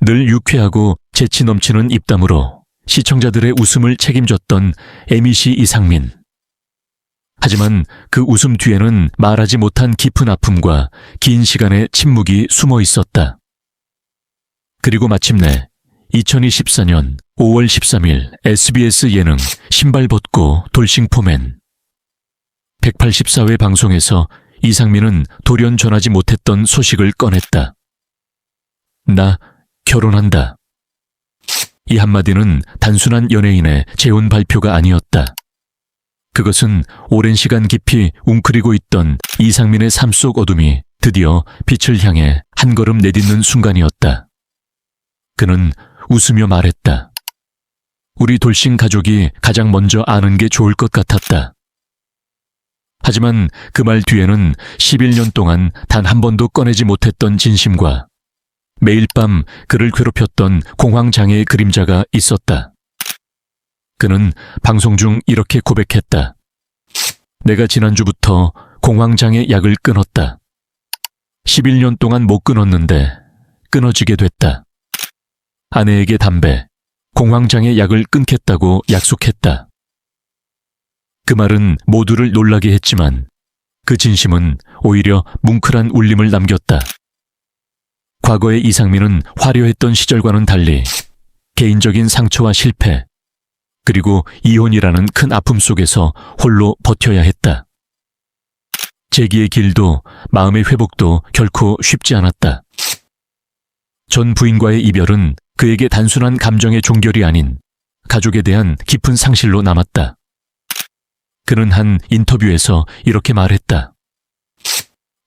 늘 유쾌하고 재치 넘치는 입담으로 시청자들의 웃음을 책임졌던 MC 이상민. 하지만 그 웃음 뒤에는 말하지 못한 깊은 아픔과 긴 시간의 침묵이 숨어 있었다. 그리고 마침내 2024년 5월 13일 SBS 예능 신발 벗고 돌싱포맨 184회 방송에서 이상민은 돌연 전하지 못했던 소식을 꺼냈다. 나 결혼한다. 이 한마디는 단순한 연예인의 재혼 발표가 아니었다. 그것은 오랜 시간 깊이 웅크리고 있던 이상민의 삶 속 어둠이 드디어 빛을 향해 한 걸음 내딛는 순간이었다. 그는 웃으며 말했다. 우리 돌싱 가족이 가장 먼저 아는 게 좋을 것 같았다. 하지만 그 말 뒤에는 11년 동안 단 한 번도 꺼내지 못했던 진심과 매일 밤 그를 괴롭혔던 공황장애의 그림자가 있었다. 그는 방송 중 이렇게 고백했다. 내가 지난주부터 공황장애 약을 끊었다. 11년 동안 못 끊었는데 끊어지게 됐다. 아내에게 담배, 공황장애 약을 끊겠다고 약속했다. 그 말은 모두를 놀라게 했지만 그 진심은 오히려 뭉클한 울림을 남겼다. 과거의 이상민은 화려했던 시절과는 달리 개인적인 상처와 실패, 그리고 이혼이라는 큰 아픔 속에서 홀로 버텨야 했다. 재기의 길도 마음의 회복도 결코 쉽지 않았다. 전 부인과의 이별은 그에게 단순한 감정의 종결이 아닌 가족에 대한 깊은 상실로 남았다. 그는 한 인터뷰에서 이렇게 말했다.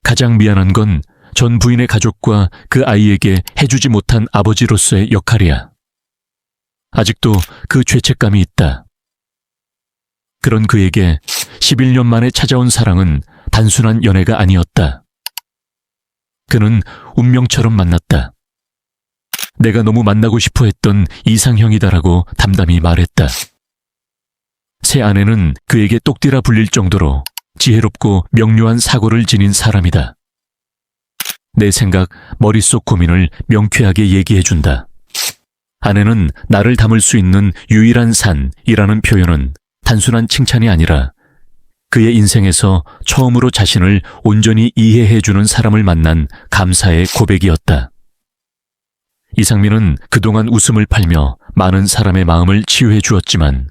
가장 미안한 건 전 부인의 가족과 그 아이에게 해주지 못한 아버지로서의 역할이야. 아직도 그 죄책감이 있다. 그런 그에게 11년 만에 찾아온 사랑은 단순한 연애가 아니었다. 그는 운명처럼 만났다. 내가 너무 만나고 싶어 했던 이상형이다라고 담담히 말했다. 새 아내는 그에게 똑띠라 불릴 정도로 지혜롭고 명료한 사고를 지닌 사람이다. 내 생각, 머릿속 고민을 명쾌하게 얘기해준다. 아내는 나를 담을 수 있는 유일한 산이라는 표현은 단순한 칭찬이 아니라 그의 인생에서 처음으로 자신을 온전히 이해해주는 사람을 만난 감사의 고백이었다. 이상민은 그동안 웃음을 팔며 많은 사람의 마음을 치유해 주었지만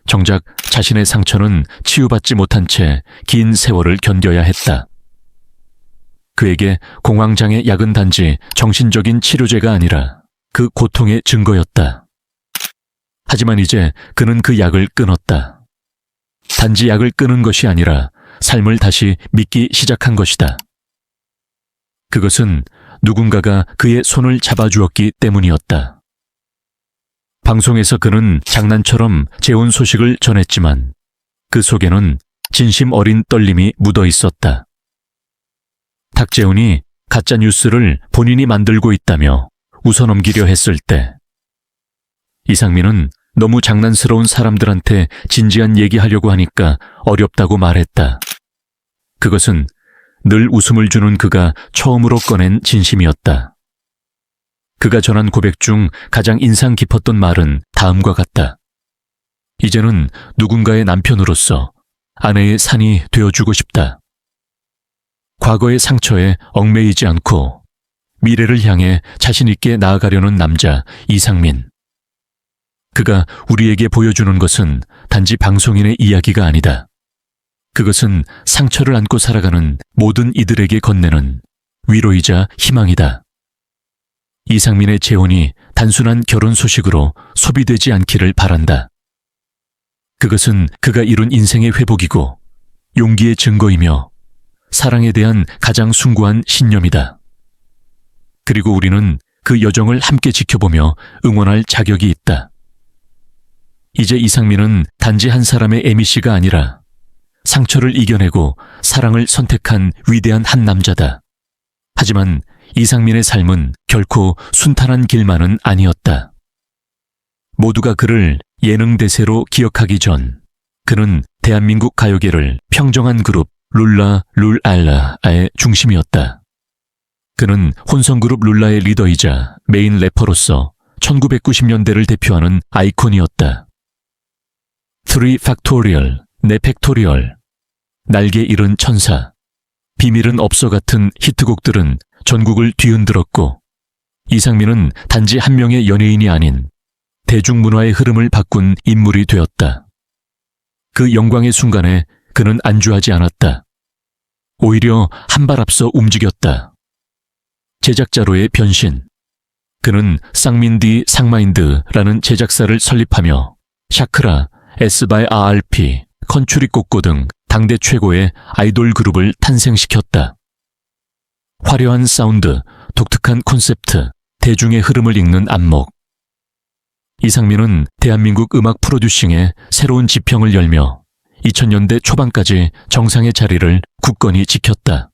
정작 자신의 상처는 치유받지 못한 채 긴 세월을 견뎌야 했다. 그에게 공황장애 약은 단지 정신적인 치료제가 아니라 그 고통의 증거였다. 하지만 이제 그는 그 약을 끊었다. 단지 약을 끊은 것이 아니라 삶을 다시 믿기 시작한 것이다. 그것은 누군가가 그의 손을 잡아주었기 때문이었다. 방송에서 그는 장난처럼 재혼 소식을 전했지만 그 속에는 진심 어린 떨림이 묻어 있었다. 탁재훈이 가짜 뉴스를 본인이 만들고 있다며 웃어넘기려 했을 때 이상민은 너무 장난스러운 사람들한테 진지한 얘기하려고 하니까 어렵다고 말했다. 그것은 늘 웃음을 주는 그가 처음으로 꺼낸 진심이었다. 그가 전한 고백 중 가장 인상 깊었던 말은 다음과 같다. 이제는 누군가의 남편으로서 아내의 산이 되어주고 싶다. 과거의 상처에 얽매이지 않고 미래를 향해 자신 있게 나아가려는 남자 이상민. 그가 우리에게 보여주는 것은 단지 방송인의 이야기가 아니다. 그것은 상처를 안고 살아가는 모든 이들에게 건네는 위로이자 희망이다. 이상민의 재혼이 단순한 결혼 소식으로 소비되지 않기를 바란다. 그것은 그가 이룬 인생의 회복이고 용기의 증거이며 사랑에 대한 가장 숭고한 신념이다. 그리고 우리는 그 여정을 함께 지켜보며 응원할 자격이 있다. 이제 이상민은 단지 한 사람의 MBC가 아니라 상처를 이겨내고 사랑을 선택한 위대한 한 남자다. 하지만 이상민의 삶은 결코 순탄한 길만은 아니었다. 모두가 그를 예능 대세로 기억하기 전 그는 대한민국 가요계를 평정한 그룹 룰라 룰알라의 중심이었다. 그는 혼성그룹 룰라의 리더이자 메인 래퍼로서 1990년대를 대표하는 아이콘이었다. 3 팩토리얼, 네 팩토리얼, 날개 잃은 천사, 비밀은 없어 같은 히트곡들은 전국을 뒤흔들었고, 이상민은 단지 한 명의 연예인이 아닌 대중문화의 흐름을 바꾼 인물이 되었다. 그 영광의 순간에 그는 안주하지 않았다. 오히려 한 발 앞서 움직였다. 제작자로의 변신. 그는 쌍민디 상마인드라는 제작사를 설립하며 샤크라, S/RRP, 컨츄리 꼬꼬 등 당대 최고의 아이돌 그룹을 탄생시켰다. 화려한 사운드, 독특한 콘셉트, 대중의 흐름을 읽는 안목. 이상민은 대한민국 음악 프로듀싱의 새로운 지평을 열며 2000년대 초반까지 정상의 자리를 굳건히 지켰다.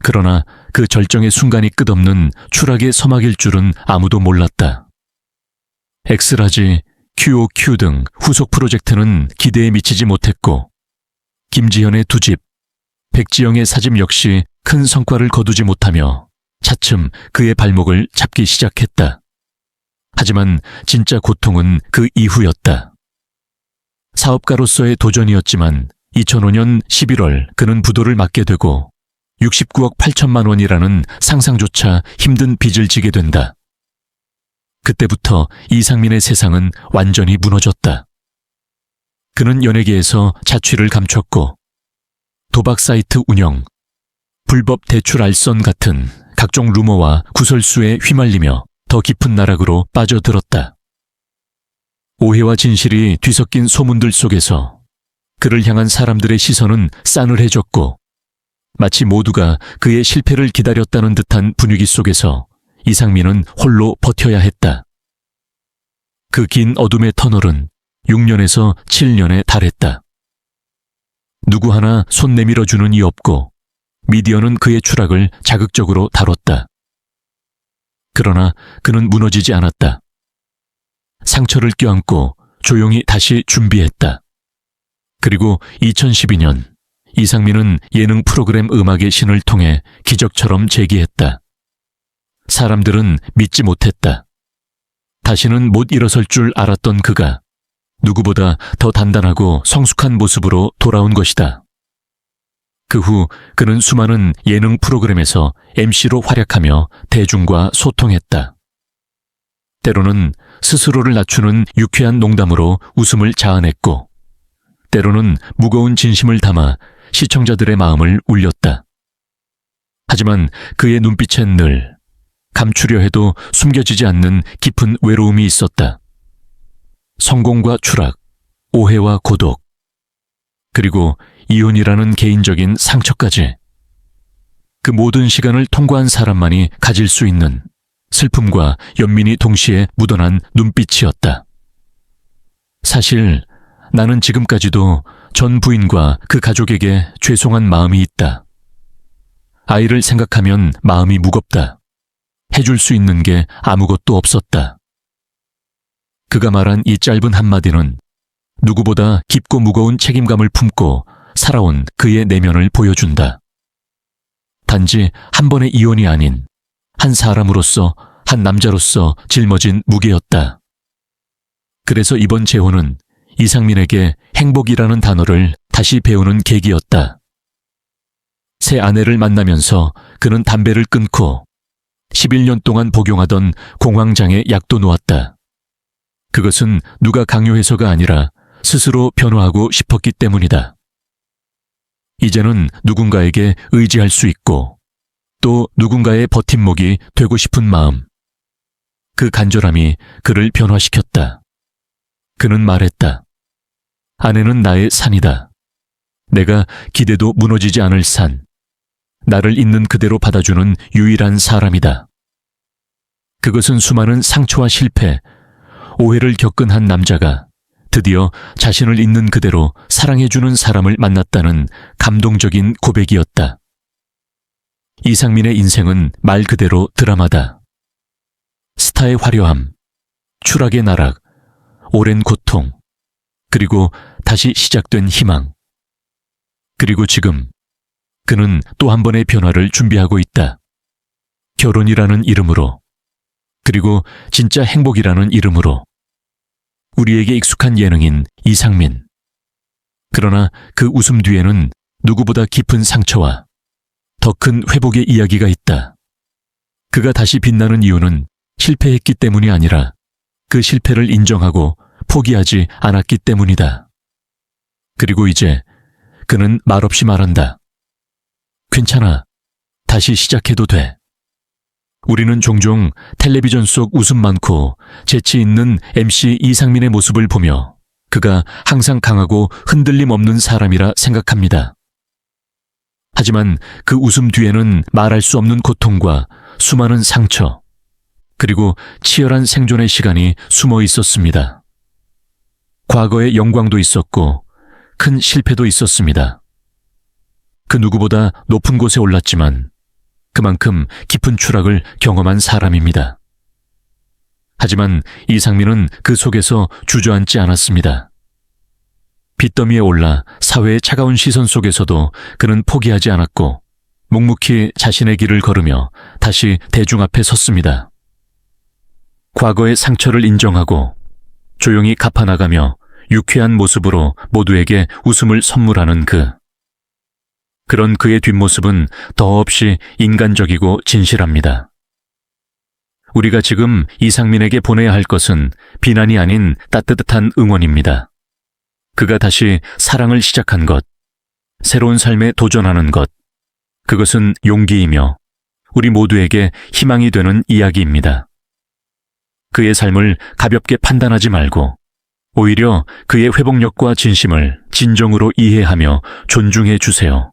그러나 그 절정의 순간이 끝없는 추락의 서막일 줄은 아무도 몰랐다. 엑스라지, QOQ 등 후속 프로젝트는 기대에 미치지 못했고, 김지현의 2집, 백지영의 4집 역시 큰 성과를 거두지 못하며 차츰 그의 발목을 잡기 시작했다. 하지만 진짜 고통은 그 이후였다. 사업가로서의 도전이었지만 2005년 11월 그는 부도를 맞게 되고 69억 8천만 원이라는 상상조차 힘든 빚을 지게 된다. 그때부터 이상민의 세상은 완전히 무너졌다. 그는 연예계에서 자취를 감췄고 도박 사이트 운영, 불법 대출 알선 같은 각종 루머와 구설수에 휘말리며 더 깊은 나락으로 빠져들었다. 오해와 진실이 뒤섞인 소문들 속에서 그를 향한 사람들의 시선은 싸늘해졌고, 마치 모두가 그의 실패를 기다렸다는 듯한 분위기 속에서 이상민은 홀로 버텨야 했다. 그 긴 어둠의 터널은 6년에서 7년에 달했다. 누구 하나 손 내밀어주는 이 없고 미디어는 그의 추락을 자극적으로 다뤘다. 그러나 그는 무너지지 않았다. 상처를 껴안고 조용히 다시 준비했다. 그리고 2012년 이상민은 예능 프로그램 음악의 신을 통해 기적처럼 재기했다. 사람들은 믿지 못했다. 다시는 못 일어설 줄 알았던 그가 누구보다 더 단단하고 성숙한 모습으로 돌아온 것이다. 그 후 그는 수많은 예능 프로그램에서 MC로 활약하며 대중과 소통했다. 때로는 스스로를 낮추는 유쾌한 농담으로 웃음을 자아냈고, 때로는 무거운 진심을 담아 시청자들의 마음을 울렸다. 하지만 그의 눈빛엔 늘 감추려 해도 숨겨지지 않는 깊은 외로움이 있었다. 성공과 추락, 오해와 고독, 그리고 이혼이라는 개인적인 상처까지. 그 모든 시간을 통과한 사람만이 가질 수 있는 슬픔과 연민이 동시에 묻어난 눈빛이었다. 사실 나는 지금까지도 전 부인과 그 가족에게 죄송한 마음이 있다. 아이를 생각하면 마음이 무겁다. 해줄 수 있는 게 아무것도 없었다. 그가 말한 이 짧은 한마디는 누구보다 깊고 무거운 책임감을 품고 살아온 그의 내면을 보여준다. 단지 한 번의 이혼이 아닌 한 사람으로서, 한 남자로서 짊어진 무게였다. 그래서 이번 재혼은 이상민에게 행복이라는 단어를 다시 배우는 계기였다. 새 아내를 만나면서 그는 담배를 끊고 11년 동안 복용하던 공황장애 약도 놓았다. 그것은 누가 강요해서가 아니라 스스로 변화하고 싶었기 때문이다. 이제는 누군가에게 의지할 수 있고 또 누군가의 버팀목이 되고 싶은 마음. 그 간절함이 그를 변화시켰다. 그는 말했다. 아내는 나의 산이다. 내가 기대도 무너지지 않을 산. 나를 있는 그대로 받아주는 유일한 사람이다. 그것은 수많은 상처와 실패, 오해를 겪은 한 남자가 드디어 자신을 있는 그대로 사랑해주는 사람을 만났다는 감동적인 고백이었다. 이상민의 인생은 말 그대로 드라마다. 스타의 화려함, 추락의 나락, 오랜 고통, 그리고 다시 시작된 희망. 그리고 지금 그는 또 한 번의 변화를 준비하고 있다. 결혼이라는 이름으로, 그리고 진짜 행복이라는 이름으로. 우리에게 익숙한 예능인 이상민. 그러나 그 웃음 뒤에는 누구보다 깊은 상처와 더 큰 회복의 이야기가 있다. 그가 다시 빛나는 이유는 실패했기 때문이 아니라 그 실패를 인정하고 포기하지 않았기 때문이다. 그리고 이제 그는 말없이 말한다. 괜찮아. 다시 시작해도 돼. 우리는 종종 텔레비전 속 웃음 많고 재치 있는 MC 이상민의 모습을 보며 그가 항상 강하고 흔들림 없는 사람이라 생각합니다. 하지만 그 웃음 뒤에는 말할 수 없는 고통과 수많은 상처, 그리고 치열한 생존의 시간이 숨어 있었습니다. 과거의 영광도 있었고 큰 실패도 있었습니다. 그 누구보다 높은 곳에 올랐지만 그만큼 깊은 추락을 경험한 사람입니다. 하지만 이상민은 그 속에서 주저앉지 않았습니다. 빚더미에 올라 사회의 차가운 시선 속에서도 그는 포기하지 않았고 묵묵히 자신의 길을 걸으며 다시 대중 앞에 섰습니다. 과거의 상처를 인정하고 조용히 갚아나가며 유쾌한 모습으로 모두에게 웃음을 선물하는 그런 그의 뒷모습은 더없이 인간적이고 진실합니다. 우리가 지금 이상민에게 보내야 할 것은 비난이 아닌 따뜻한 응원입니다. 그가 다시 사랑을 시작한 것, 새로운 삶에 도전하는 것, 그것은 용기이며 우리 모두에게 희망이 되는 이야기입니다. 그의 삶을 가볍게 판단하지 말고 오히려 그의 회복력과 진심을 진정으로 이해하며 존중해 주세요.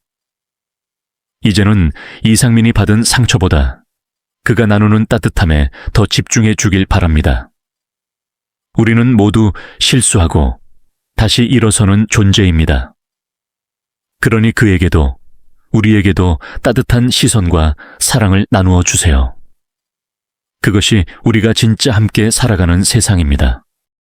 이제는 이상민이 받은 상처보다 그가 나누는 따뜻함에 더 집중해 주길 바랍니다. 우리는 모두 실수하고 다시 일어서는 존재입니다. 그러니 그에게도 우리에게도 따뜻한 시선과 사랑을 나누어 주세요. 그것이 우리가 진짜 함께 살아가는 세상입니다.